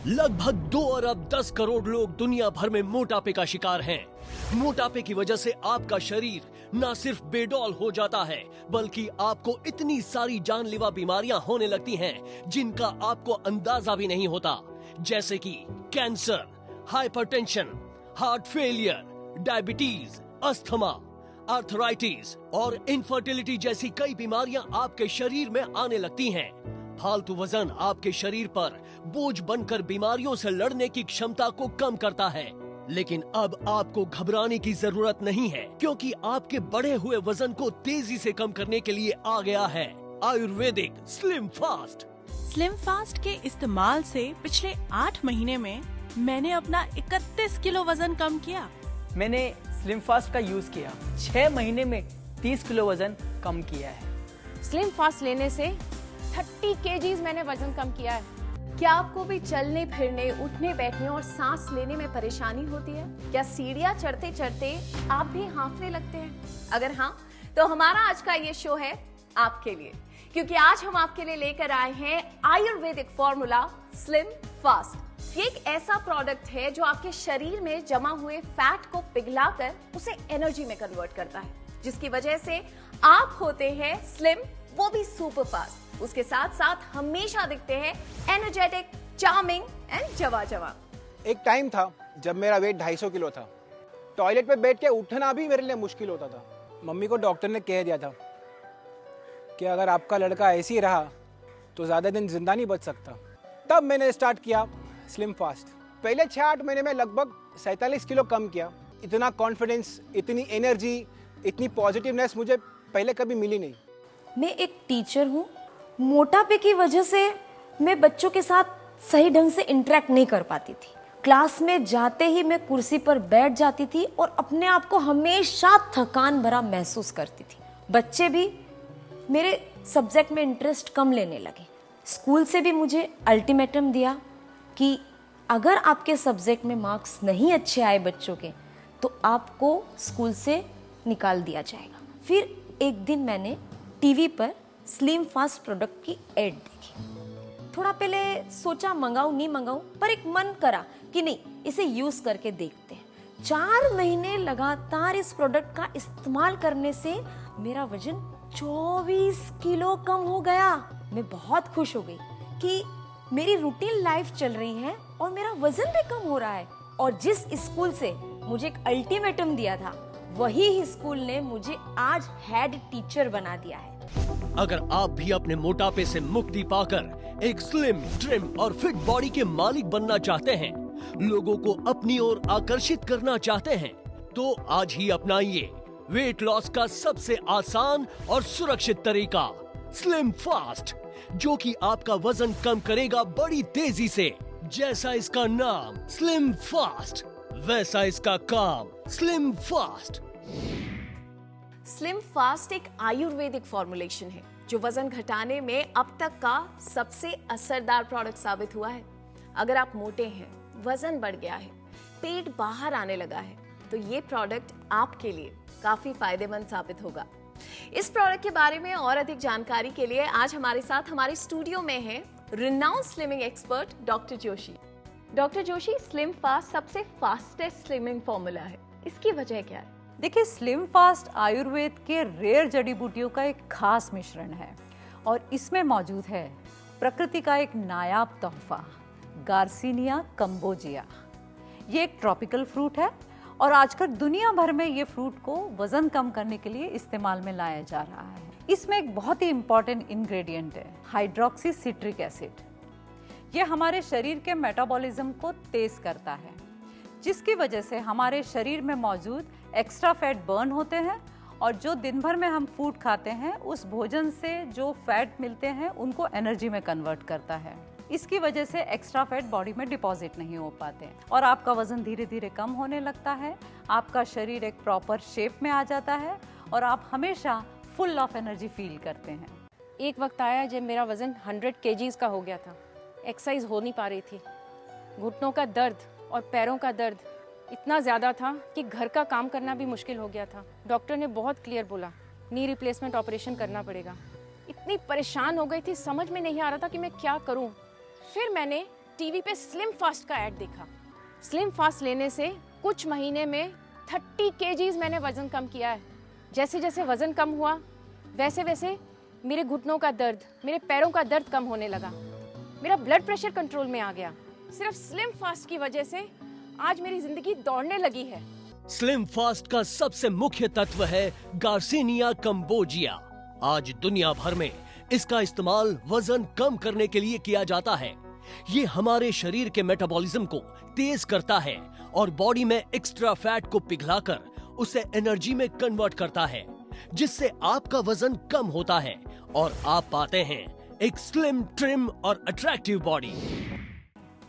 लगभग 2 अरब 10 करोड़ लोग दुनिया भर में मोटापे का शिकार हैं। मोटापे की वजह से आपका शरीर न सिर्फ बेडौल हो जाता है, बल्कि आपको इतनी सारी जानलेवा बीमारियां होने लगती हैं जिनका आपको अंदाजा भी नहीं होता, जैसे कि cancer, hypertension, heart failure, diabetes, asthma, arthritis और इनफर्टिलिटी जैसी कई बीमारियां आपके शरीर में आने लगती हैं। फालतू वजन आपके शरीर पर बोझ बनकर बीमारियों से लड़ने की क्षमता को कम करता है। लेकिन अब आपको घबराने की जरूरत नहीं है, क्योंकि आपके बढ़े हुए वजन को तेजी से कम करने के लिए आ गया है Ayurvedic slim fast. Slim fast के इस्तेमाल से पिछले 8 महीने में मैंने अपना 31 किलो वजन कम किया। मैंने स्लिम फास्ट का यूज किया, 6 महीने में 30 किलो वजन कम किया है। स्लिम फास्ट लेने से 30 केजीज मैंने वजन कम किया है। क्या आपको भी चलने फिरने, उठने बैठने और सांस लेने में परेशानी होती है? क्या सीढ़ियां चढ़ते चढ़ते आप भी हांफने लगते हैं? अगर हाँ, तो हमारा आज का ये शो है आपके लिए, क्योंकि आज हम आपके लिए लेकर आए हैं आयुर्वेदिक फॉर्मूला स्लिम फास्ट। ये एक ऐसा प्रोडक्ट है जो आपके शरीर में जमा हुए फैट को पिघलाकर उसे एनर्जी में कन्वर्ट करता है, जिसकी वजह से आप होते हैं स्लिम, वो भी सुपर फास्ट। उसके साथ साथ हमेशा दिखते हैं एनर्जेटिक, चार्मिंग एंड जवा। एक टाइम था जब मेरा वेट 250 किलो था। टॉयलेट पे बैठ के उठना भी मेरे लिए मुश्किल होता था। मम्मी को डॉक्टर ने कह दिया था कि अगर आपका लड़का ऐसे ही रहा तो ज़्यादा दिन जिंदा नहीं बच सकता। तब मैंने स्टार्ट किया स्लिम फास्ट। पहले 6-8 महीने में लगभग 47 किलो कम किया। इतना कॉन्फिडेंस, इतनी एनर्जी, इतनी पॉजिटिवनेस मुझे पहले कभी मिली नहीं। मैं एक टीचर हूँ। मोटापे की वजह से मैं बच्चों के साथ सही ढंग से इंटरेक्ट नहीं कर पाती थी। क्लास में जाते ही मैं कुर्सी पर बैठ जाती थी और अपने आप को हमेशा थकान भरा महसूस करती थी। बच्चे भी मेरे सब्जेक्ट में इंटरेस्ट कम लेने लगे। स्कूल से भी मुझे अल्टीमेटम दिया कि अगर आपके सब्जेक्ट में मार्क्स नहीं अच्छे आए बच्चों के, तो आपको स्कूल से निकाल दिया जाएगा। फिर एक दिन मैंने टीवी पर स्लिम फास्ट प्रोडक्ट की एड देखी। थोड़ा पहले सोचा मंगाऊं नहीं मंगाऊं, पर एक मन करा कि नहीं, इसे यूज करके देखते हैं। 4 महीने लगातार इस प्रोडक्ट का इस्तेमाल करने से मेरा वजन 24 किलो कम हो गया। मैं बहुत खुश हो गई कि मेरी रूटीन लाइफ चल रही है और मेरा वजन भी कम हो रहा है। और जिस स्कूल से मुझे एक अल्टीमेटम दिया था, वही स्कूल ने मुझे आज हेड टीचर बना दिया है। अगर आप भी अपने मोटापे से मुक्ति पाकर एक स्लिम, ट्रिम और फिट बॉडी के मालिक बनना चाहते हैं, लोगों को अपनी ओर आकर्षित करना चाहते हैं, तो आज ही अपनाइए वेट लॉस का सबसे आसान और सुरक्षित तरीका स्लिम फास्ट, जो कि आपका वजन कम करेगा बड़ी तेजी से। जैसा इसका नाम स्लिम फास्ट, वैसा इसका काम स्लिम फास्ट। स्लिम फास्ट एक आयुर्वेदिक फॉर्मुलेशन है जो वजन घटाने में अब तक का सबसे असरदार प्रोडक्ट साबित हुआ है। अगर आप मोटे हैं, वजन बढ़ गया है, पेट बाहर आने लगा है, तो ये प्रोडक्ट आपके लिए काफी फायदेमंद साबित होगा। इस प्रोडक्ट के बारे में और अधिक जानकारी के लिए आज हमारे साथ हमारे स्टूडियो में है renowned slimming expert doctor Joshi. Doctor Joshi, slim fast सबसे फास्टेस्ट स्लिमिंग फॉर्मूला है, इसकी वजह क्या है? देखिए, स्लिम फास्ट आयुर्वेद के रेयर जड़ी बूटियों का एक खास मिश्रण है और इसमें मौजूद है प्रकृति का एक नायाब तोहफा, गार्सिनिया कंबोजिया। ये एक ट्रॉपिकल फ्रूट है और आजकल दुनिया भर में ये फ्रूट को वजन कम करने के लिए इस्तेमाल में लाया जा रहा है। इसमें एक बहुत ही इंपॉर्टेंट इंग्रेडिएंट है हाइड्रोक्सी सिट्रिक एसिड। ये हमारे शरीर के मेटाबॉलिज्म को तेज करता है, जिसकी वजह से हमारे शरीर में मौजूद एक्स्ट्रा फैट बर्न होते हैं और जो दिन भर में हम फूड खाते हैं उस भोजन से जो फैट मिलते हैं उनको एनर्जी में कन्वर्ट करता है। इसकी वजह से एक्स्ट्रा फैट बॉडी में डिपॉजिट नहीं हो पाते और आपका वजन धीरे धीरे कम होने लगता है। आपका शरीर एक प्रॉपर शेप में आ जाता है और आप हमेशा फुल ऑफ एनर्जी फील करते हैं। एक वक्त आया जब मेरा वजन 100 केजीज का हो गया था। एक्सरसाइज हो नहीं पा रही थी। घुटनों का दर्द और पैरों का दर्द इतना ज़्यादा था कि घर का काम करना भी मुश्किल हो गया था। डॉक्टर ने बहुत क्लियर बोला, नी रिप्लेसमेंट ऑपरेशन करना पड़ेगा। इतनी परेशान हो गई थी, समझ में नहीं आ रहा था कि मैं क्या करूं। फिर मैंने टीवी पे स्लिम फास्ट का ऐड देखा। स्लिम फास्ट लेने से कुछ महीने में 30 केजीज मैंने वजन कम किया है। जैसे जैसे वजन कम हुआ वैसे वैसे मेरे घुटनों का दर्द, मेरे पैरों का दर्द कम होने लगा। मेरा ब्लड प्रेशर कंट्रोल में आ गया। सिर्फ स्लिम फास्ट की वजह से आज मेरी जिंदगी दौड़ने लगी है। स्लिम फास्ट का सबसे मुख्य तत्व है गार्सिनिया कंबोजिया। आज दुनिया भर में इसका इस्तेमाल वजन कम करने के लिए किया जाता है। ये हमारे शरीर के मेटाबॉलिज्म को तेज करता है और बॉडी में एक्स्ट्रा फैट को पिघलाकर उसे एनर्जी में कन्वर्ट करता है, जिससे आपका वजन कम होता है और आप पाते हैं एक स्लिम, ट्रिम और अट्रैक्टिव बॉडी।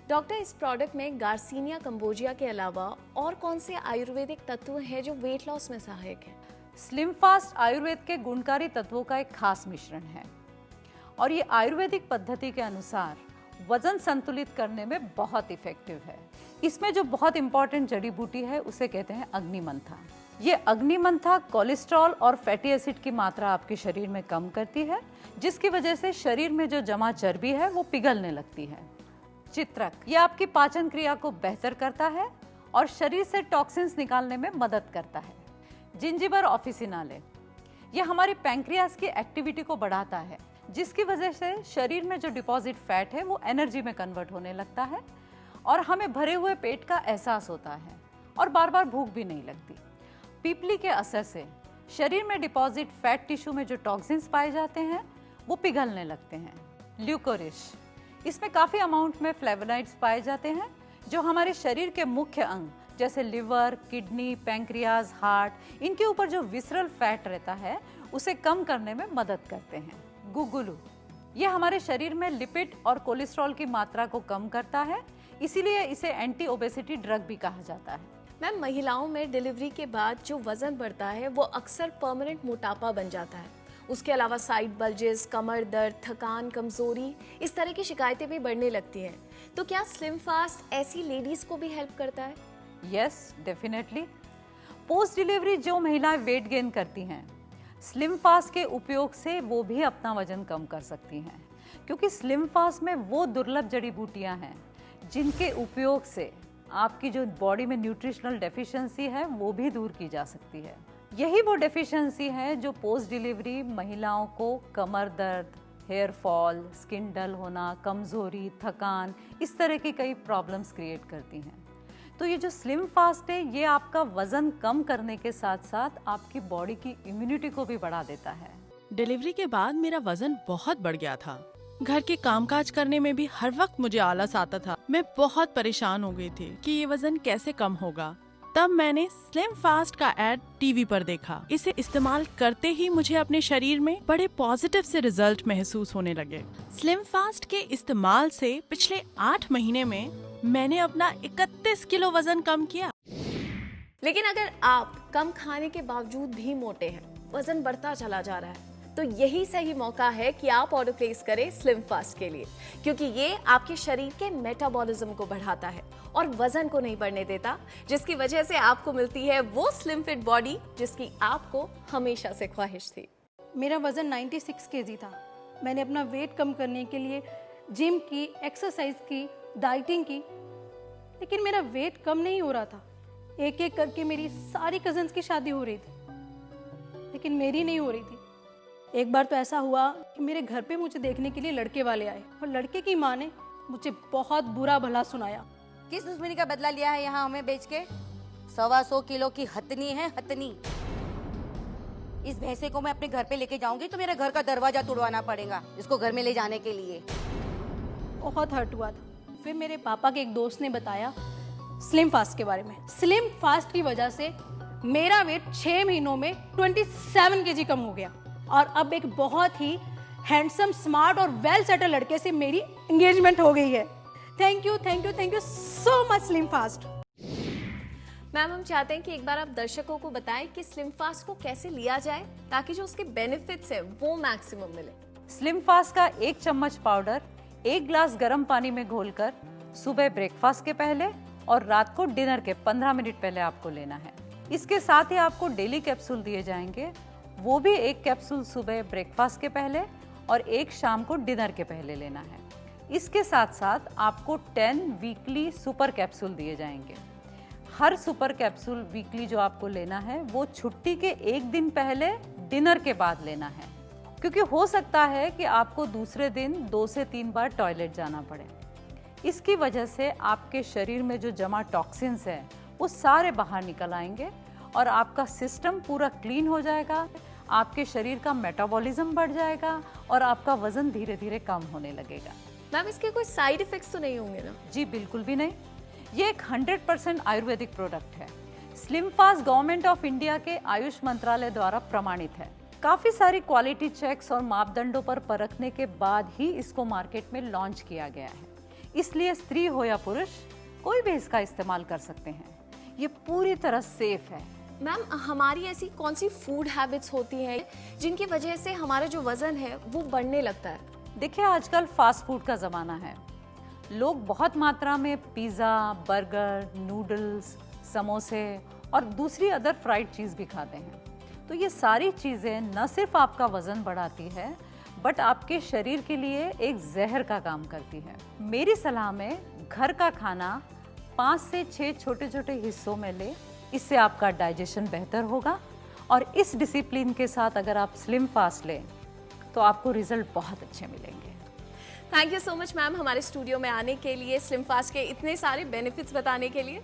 डॉक्टर, इस प्रोडक्ट में गार्सिनिया कंबोजिया के अलावा और कौन से आयुर्वेदिक तत्व हैं जो वेट लॉस में सहायक है? स्लिम फास्ट आयुर्वेद के गुणकारी तत्वों का एक खास मिश्रण है और ये आयुर्वेदिक पद्धति के अनुसार वजन संतुलित करने में बहुत इफेक्टिव है। इसमें जो बहुत इंपॉर्टेंट जड़ी बूटी है उसे कहते हैं अग्निमंथा। ये अग्निमंथा कोलेस्ट्रॉल और फैटी एसिड की मात्रा आपके शरीर में कम करती है, जिसकी वजह से शरीर में जो जमा चर्बी है वो पिघलने लगती है। चित्रक, ये आपकी पाचन क्रिया को बेहतर करता है और शरीर से टॉक्सिन्स निकालने में मदद करता है। जिंजिबर ऑफिसिनाले, ये हमारी पैंक्रियास की एक्टिविटी को बढ़ाता है, जिसकी वजह से शरीर में जो डिपॉजिट फैट है वो एनर्जी में कन्वर्ट होने लगता है और हमें भरे हुए पेट का एहसास होता है और बार बार भूख भी नहीं लगती। पीपली के असर से शरीर में डिपॉजिट फैट टिश्यू में जो टॉक्सिन्स पाए जाते हैं वो पिघलने लगते हैं। ल्यूकोरिश, इसमें काफ़ी अमाउंट में फ्लेवोनॉइड्स पाए जाते हैं जो हमारे शरीर के मुख्य अंग जैसे लिवर, किडनी, पैंक्रियाज, हार्ट, इनके ऊपर जो विसरल फैट रहता है उसे कम करने में मदद करते हैं। गुगुलू, ये हमारे शरीर में लिपिड और कोलेस्ट्रॉल की मात्रा को कम करता है, इसीलिए इसे एंटी ओबेसिटी ड्रग भी कहा जाता है। मैम, महिलाओं में डिलीवरी के बाद जो वजन बढ़ता है वो अक्सर परमानेंट मोटापा बन जाता है। उसके अलावा साइड बल्जेस, कमर दर्द, थकान, कमजोरी, इस तरह की शिकायतें भी बढ़ने लगती हैं। तो क्या स्लिम फास्ट ऐसी लेडीज को भी हेल्प करता है? Yes, definitely. पोस्ट डिलीवरी जो महिलाएं वेट गेन करती हैं, स्लिम फास्ट के उपयोग से वो भी अपना वजन कम कर सकती हैं, क्योंकि स्लिम फास्ट में वो दुर्लभ जड़ी बूटियां हैं जिनके उपयोग से आपकी जो बॉडी में न्यूट्रिशनल डेफिशिएंसी है वो भी दूर की जा सकती है। यही वो डेफिशिएंसी है जो पोस्ट डिलीवरी महिलाओं को कमर दर्द, हेयर फॉल, स्किन डल होना, कमजोरी, थकान, इस तरह की कई प्रॉब्लम्स क्रिएट करती हैं। तो ये जो स्लिम फास्ट है ये आपका वजन कम करने के साथ साथ आपकी बॉडी की इम्यूनिटी को भी बढ़ा देता है। डिलीवरी के बाद मेरा वजन बहुत बढ़ गया था। घर के कामकाज करने में भी हर वक्त मुझे आलस आता था। मैं बहुत परेशान हो गई थी कि ये वजन कैसे कम होगा। तब मैंने स्लिम फास्ट का ऐड टीवी पर देखा। इसे इस्तेमाल करते ही मुझे अपने शरीर में बड़े पॉजिटिव से रिजल्ट महसूस होने लगे। स्लिम फास्ट के इस्तेमाल से पिछले 8 महीने में मैंने अपना 31 किलो वजन कम किया। लेकिन अगर आप कम खाने के बावजूद भी मोटे हैं, वजन बढ़ता चला जा रहा है, तो यही सही मौका है कि आप ऑर्डर प्लेस करें स्लिम फास्ट के लिए, क्योंकि ये आपके शरीर के मेटाबॉलिज्म को बढ़ाता है और वजन को नहीं बढ़ने देता, जिसकी वजह से आपको मिलती है वो स्लिम फिट बॉडी जिसकी आपको हमेशा से ख्वाहिश थी। मेरा वजन 96 केजी था। मैंने अपना वेट कम करने के लिए जिम की, एक्सरसाइज की, डाइटिंग की, लेकिन मेरा वेट कम नहीं हो रहा था। एक एक करके मेरी सारी कजन्स की शादी हो रही थी, लेकिन मेरी नहीं हो रही थी। एक बार तो ऐसा हुआ कि मेरे घर पे मुझे देखने के लिए लड़के वाले आए और लड़के की माँ ने मुझे बहुत बुरा भला सुनाया। किस दुश्मनी का बदला लिया है यहाँ हमें बेच के? 125 किलो की हथनी है, हथनी। इस भैंसे को मैं अपने घर पे लेके जाऊंगी तो मेरे घर का दरवाजा तोड़वाना पड़ेगा इसको घर में ले जाने के लिए। बहुत हर्ट हुआ था। फिर मेरे पापा के एक दोस्त ने बताया स्लिम फास्ट के बारे में। स्लिम फास्ट की वजह से मेरा वेट 6 महीनों में 27 केजी कम हो गया और अब एक बहुत ही हैंडसम, स्मार्ट और वेल सेटल लड़के से मेरी एंगेजमेंट हो गई है। Thank you, thank you, thank you so much slim fast. Ma'am, हम चाहते हैं कि एक बार आप दर्शकों को बताएं कि स्लिम फास्ट को कैसे लिया जाए ताकि जो उसके बेनिफिट्स है वो मैक्सिमम मिले। स्लिम फास्ट का 1 चम्मच पाउडर 1 ग्लास गर्म पानी में घोलकर सुबह ब्रेकफास्ट के पहले और रात को डिनर के 15 मिनट पहले आपको लेना है। इसके साथ ही आपको डेली कैप्सूल दिए जाएंगे, वो भी 1 कैप्सूल सुबह ब्रेकफास्ट के पहले और 1 शाम को डिनर के पहले लेना है। इसके साथ साथ आपको 10 वीकली सुपर कैप्सूल दिए जाएंगे। हर सुपर कैप्सूल वीकली जो आपको लेना है वो छुट्टी के एक दिन पहले डिनर के बाद लेना है, क्योंकि हो सकता है कि आपको दूसरे दिन 2 से 3 बार टॉयलेट जाना पड़े। इसकी वजह से आपके शरीर में जो जमा टॉक्सिन्स हैं वो सारे बाहर निकल आएंगे और आपका सिस्टम पूरा क्लीन हो जाएगा, आपके शरीर का मेटाबॉलिज्म बढ़ जाएगा और आपका वजन धीरे धीरे कम होने लगेगा। मैम इसके कोई साइड इफेक्ट्स तो नहीं होंगे ना? जी बिल्कुल भी नहीं। ये एक 100% आयुर्वेदिक प्रोडक्ट है। Slim fast government of India के आयुष मंत्रालय द्वारा प्रमाणित है। काफी सारी क्वालिटी चेक्स और मापदंडों पर परखने के बाद ही इसको मार्केट में लॉन्च किया गया है, इसलिए स्त्री हो या पुरुष कोई भी इसका इस्तेमाल कर सकते हैं। ये पूरी तरह सेफ है। मैम हमारी ऐसी कौन सी फूड हैबिट्स होती हैं जिनकी वजह से हमारा जो वजन है वो बढ़ने लगता है? देखिए आजकल फास्ट फूड का ज़माना है। लोग बहुत मात्रा में पिज़्ज़ा, बर्गर, नूडल्स, समोसे और दूसरी अदर फ्राइड चीज़ भी खाते हैं। तो ये सारी चीज़ें न सिर्फ आपका वज़न बढ़ाती है बट आपके शरीर के लिए एक जहर का काम करती है। मेरी सलाह में घर का खाना 5 से 6 छोटे छोटे हिस्सों में ले, इससे आपका डाइजेशन बेहतर होगा और इस डिसिप्लिन के साथ अगर आप स्लिम फास्ट लें तो आपको रिजल्ट बहुत अच्छे मिलेंगे। Thank you so much ma'am हमारे स्टूडियो में आने के लिए, स्लिम फास्ट के इतने सारे बेनिफिट्स बताने के लिए।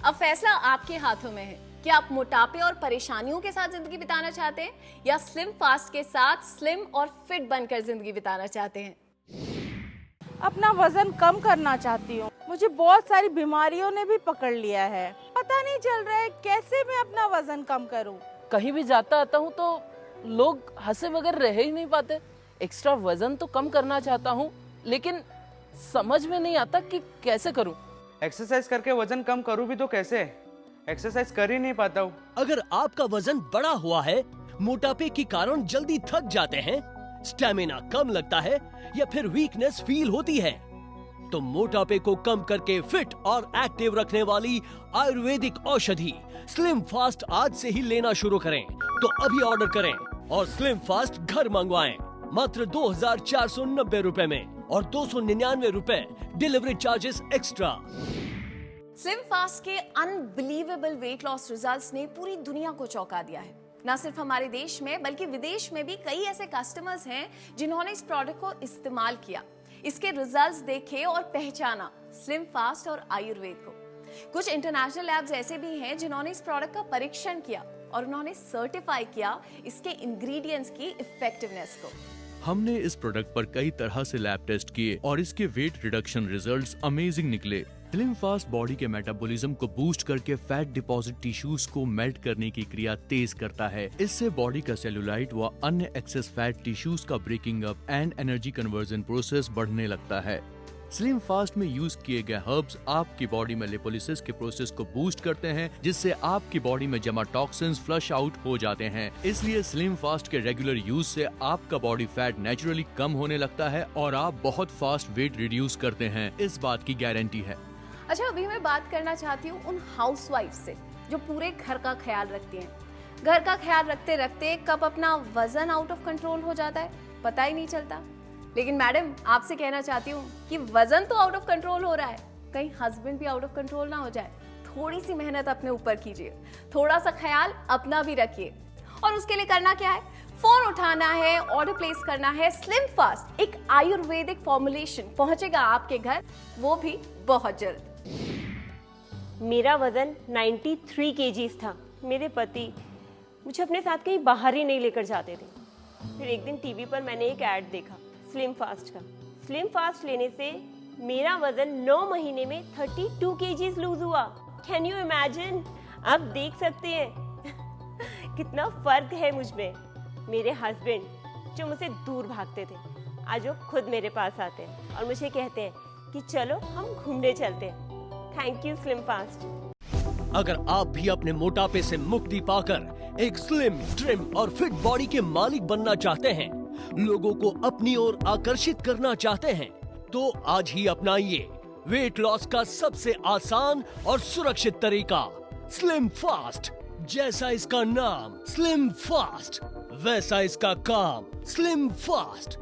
अब फैसला आपके हाथों में है कि आप मोटापे और परेशानियों के साथ जिंदगी बिताना चाहते हैं या स्लिम फास्ट के साथ स्लिम और फिट बनकर जिंदगी बिताना चाहते हैं। अपना वजन कम करना चाहती हूँ। मुझे बहुत सारी बीमारियों ने भी पकड़ लिया है, पता नहीं चल रहा है कैसे मैं अपना वजन कम करूँ। कहीं भी जाता आता हूँ तो लोग हंसे बगैर रह ही नहीं पाते। एक्स्ट्रा वजन तो कम करना चाहता हूँ लेकिन समझ में नहीं आता कि कैसे करूँ। एक्सरसाइज करके वजन कम करूँ भी तो कैसे? एक्सरसाइज कर ही नहीं पाता हूँ। अगर आपका वजन बड़ा हुआ है, मोटापे के कारण जल्दी थक जाते हैं, स्टेमिना कम लगता है या फिर वीकनेस फील होती है, तो मोटापे को कम करके फिट और एक्टिव रखने वाली आयुर्वेदिक औषधि स्लिम फास्ट आज से ही लेना शुरू करें। तो अभी ऑर्डर करें और स्लिम फास्ट घर मंगवाएं मात्र 2490 रुपए में और 299 रुपए delivery charges extra. Slim fast के अनबिलीवेबल वेट लॉस रिजल्ट्स ने पूरी दुनिया को चौंका दिया है। न सिर्फ हमारे देश में बल्कि विदेश में भी कई ऐसे कस्टमर्स हैं जिन्होंने इस प्रोडक्ट को इस्तेमाल किया, इसके रिजल्ट्स देखे और पहचाना स्लिम फास्ट और आयुर्वेद को। कुछ इंटरनेशनल लैब्स ऐसे भी हैं जिन्होंने इस प्रोडक्ट का परीक्षण किया और उन्होंने सर्टिफाई किया इसके इंग्रेडिएंट्स की इफेक्टिवनेस को। हमने इस प्रोडक्ट पर कई तरह से लैब टेस्ट किए और इसके वेट रिडक्शन रिजल्ट्स अमेजिंग निकले। स्लिम फास्ट बॉडी के मेटाबॉलिज्म को बूस्ट करके फैट डिपॉजिट टिश्यूज को मेल्ट करने की क्रिया तेज करता है। इससे बॉडी का सेलुलाइट व अन्य एक्सेस फैट टिश्यूज का breaking up and energy conversion process बढ़ने लगता है। स्लिम फास्ट में यूज किए गए हर्ब्स आपकी बॉडी में लिपोलिसिस के प्रोसेस को बूस्ट करते हैं, जिससे आपकी बॉडी में जमा टॉक्सिन्स फ्लश आउट हो जाते हैं। इसलिए स्लिम फास्ट के रेगुलर यूज से आपका बॉडी फैट नेचुरली कम होने लगता है और आप बहुत फास्ट वेट रिड्यूस करते हैं, इस बात की गारंटी है। अच्छा, अभी मैं बात करना चाहती हूँ उन हाउसवाइफ से जो पूरे घर का ख्याल रखती हैं। घर का ख्याल रखते रखते कब अपना वजन आउट ऑफ कंट्रोल हो जाता है पता ही नहीं चलता। लेकिन मैडम आपसे कहना चाहती हूँ कि वजन तो आउट ऑफ कंट्रोल हो रहा है, कहीं हस्बैंड भी आउट ऑफ कंट्रोल ना हो जाए। थोड़ी सी मेहनत अपने ऊपर कीजिए, थोड़ा सा ख्याल अपना भी रखिए। और उसके लिए करना क्या है? फोन उठाना है, ऑर्डर प्लेस करना है। स्लिम फास्ट एक आयुर्वेदिक फॉर्मुलेशन पहुंचेगा आपके घर, वो भी बहुत जल्द। मेरा वजन 93 केजीज था। मेरे पति मुझे अपने साथ कहीं बाहर ही नहीं लेकर जाते थे। फिर एक दिन टीवी पर मैंने एक ऐड देखा स्लिम फास्ट का। स्लिम फास्ट लेने से मेरा वजन 9 महीने में 32 केजीज लूज हुआ। Can you imagine? आप देख सकते हैं कितना फर्क है मुझ में। मेरे हस्बैंड जो मुझसे दूर भागते थे, आज वो खुद मेरे पास आते हैं और मुझे कहते हैं कि चलो हम घूमने चलते हैं। Thank you slim fast. अगर आप भी अपने मोटापे से मुक्ति पाकर एक स्लिम, ट्रिम और फिट बॉडी के मालिक बनना चाहते हैं, लोगों को अपनी ओर आकर्षित करना चाहते हैं, तो आज ही अपनाइए वेट लॉस का सबसे आसान और सुरक्षित तरीका स्लिम फास्ट। जैसा इसका नाम स्लिम फास्ट, वैसा इसका काम स्लिम फास्ट।